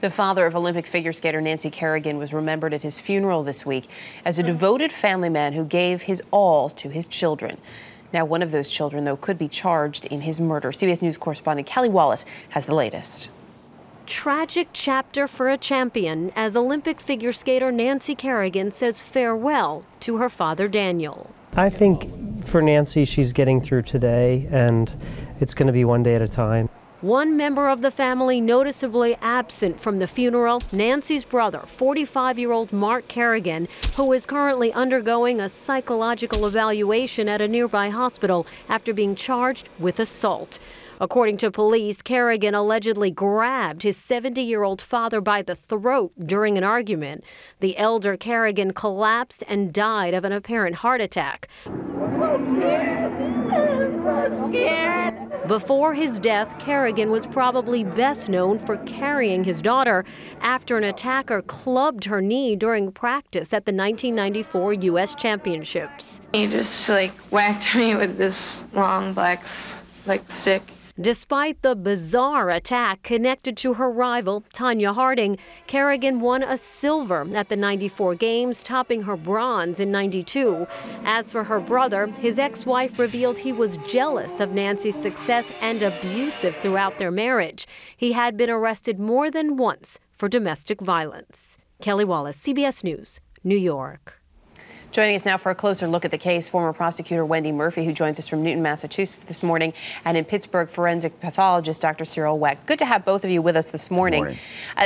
The father of Olympic figure skater Nancy Kerrigan was remembered at his funeral this week as a devoted family man who gave his all to his children. Now, one of those children, though, could be charged in his murder. CBS News correspondent Kelly Wallace has the latest. Tragic chapter for a champion as Olympic figure skater Nancy Kerrigan says farewell to her father Daniel. I think for Nancy, she's getting through today, and it's going to be one day at a time. One member of the family noticeably absent from the funeral, Nancy's brother, 45-year-old Mark Kerrigan, who is currently undergoing a psychological evaluation at a nearby hospital after being charged with assault. According to police, Kerrigan allegedly grabbed his 70-year-old father by the throat during an argument. The elder Kerrigan collapsed and died of an apparent heart attack. Before his death, Kerrigan was probably best known for carrying his daughter after an attacker clubbed her knee during practice at the 1994 U.S. Championships. He just whacked me with this long black stick. Despite the bizarre attack connected to her rival, Tanya Harding, Kerrigan won a silver at the 94 Games, topping her bronze in 92. As for her brother, his ex-wife revealed he was jealous of Nancy's success and abusive throughout their marriage. He had been arrested more than once for domestic violence. Kelly Wallace, CBS News, New York. Joining us now for a closer look at the case, former prosecutor Wendy Murphy, who joins us from Newton, Massachusetts this morning, and in Pittsburgh, forensic pathologist Dr. Cyril Wecht. Good to have both of you with us this morning.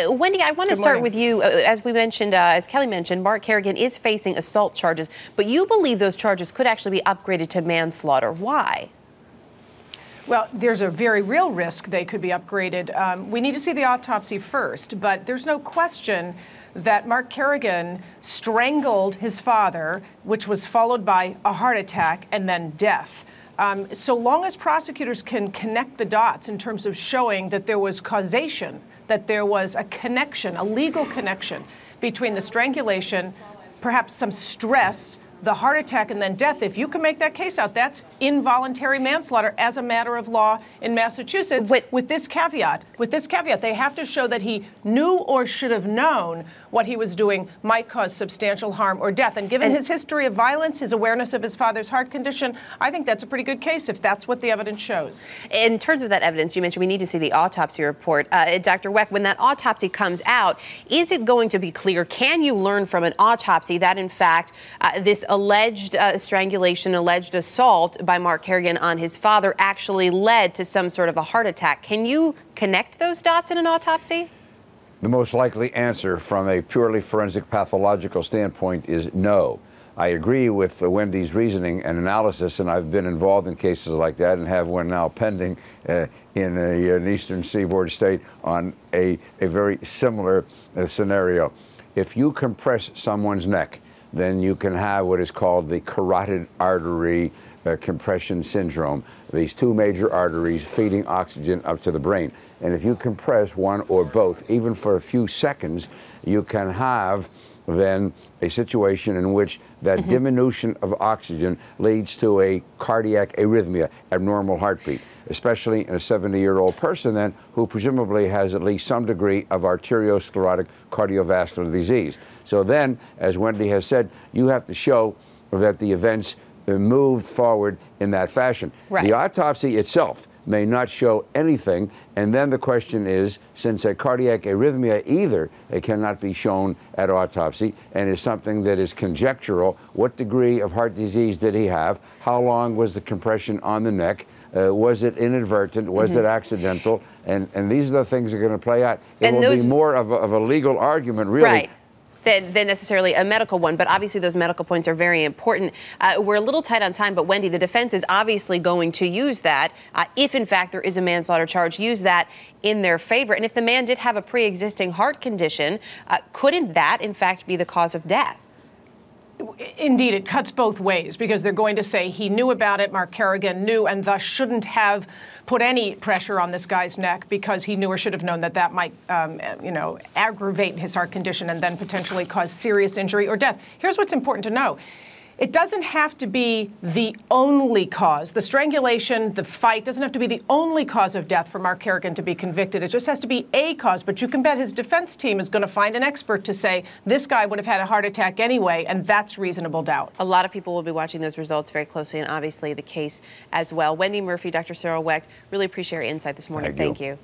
Wendy, I want to start with you. As we mentioned, as Kelly mentioned, Mark Kerrigan is facing assault charges, but you believe those charges could actually be upgraded to manslaughter. Why? Well, there's a very real risk they could be upgraded. We need to see the autopsy first, but there's no question that Mark Kerrigan strangled his father, which was followed by a heart attack and then death. So long as prosecutors can connect the dots in terms of showing that there was causation, that there was a connection, a legal connection between the strangulation, perhaps some stress, the heart attack, and then death, if you can make that case out, that's involuntary manslaughter as a matter of law in Massachusetts. With this caveat, they have to show that he knew or should have known what he was doing might cause substantial harm or death. And given his history of violence, his awareness of his father's heart condition, I think that's a pretty good case if that's what the evidence shows. In terms of that evidence, you mentioned we need to see the autopsy report. Dr. Wecht, when that autopsy comes out, is it going to be clear? Can you learn from an autopsy that, in fact, this alleged strangulation, alleged assault by Mark Kerrigan on his father actually led to some sort of a heart attack? Can you connect those dots in an autopsy? The most likely answer from a purely forensic pathological standpoint is no. I agree with Wendy's reasoning and analysis, and I've been involved in cases like that and have one now pending in an eastern seaboard state on a very similar scenario. If you compress someone's neck, then you can have what is called the carotid artery compression syndrome, these two major arteries feeding oxygen up to the brain. And if you compress one or both, even for a few seconds, you can have then a situation in which that diminution of oxygen leads to a cardiac arrhythmia, abnormal heartbeat, especially in a 70-year-old person then who presumably has at least some degree of arteriosclerotic cardiovascular disease. So then, as Wendy has said, you have to show that the events moved forward in that fashion. Right. The autopsy itself may not show anything, and then the question is, since a cardiac arrhythmia either it cannot be shown at autopsy and is something that is conjectural, what degree of heart disease did he have? How long was the compression on the neck? Was it inadvertent? Was it accidental? And these are the things that are going to play out. It will be more of a legal argument, really. Right. Than necessarily a medical one, but obviously those medical points are very important. We're a little tight on time, but Wendy, the defense is obviously going to use that, if in fact there is a manslaughter charge, use that in their favor. And if the man did have a pre-existing heart condition, couldn't that in fact be the cause of death? Indeed, it cuts both ways, because they're going to say he knew about it, Mark Kerrigan knew, and thus shouldn't have put any pressure on this guy's neck because he knew or should have known that that might, aggravate his heart condition and then potentially cause serious injury or death. Here's what's important to know. It doesn't have to be the only cause. The strangulation, the fight, doesn't have to be the only cause of death for Mark Kerrigan to be convicted. It just has to be a cause. But you can bet his defense team is going to find an expert to say this guy would have had a heart attack anyway, and that's reasonable doubt. A lot of people will be watching those results very closely, and obviously the case as well. Wendy Murphy, Dr. Cyril Wecht, really appreciate your insight this morning. Thank you.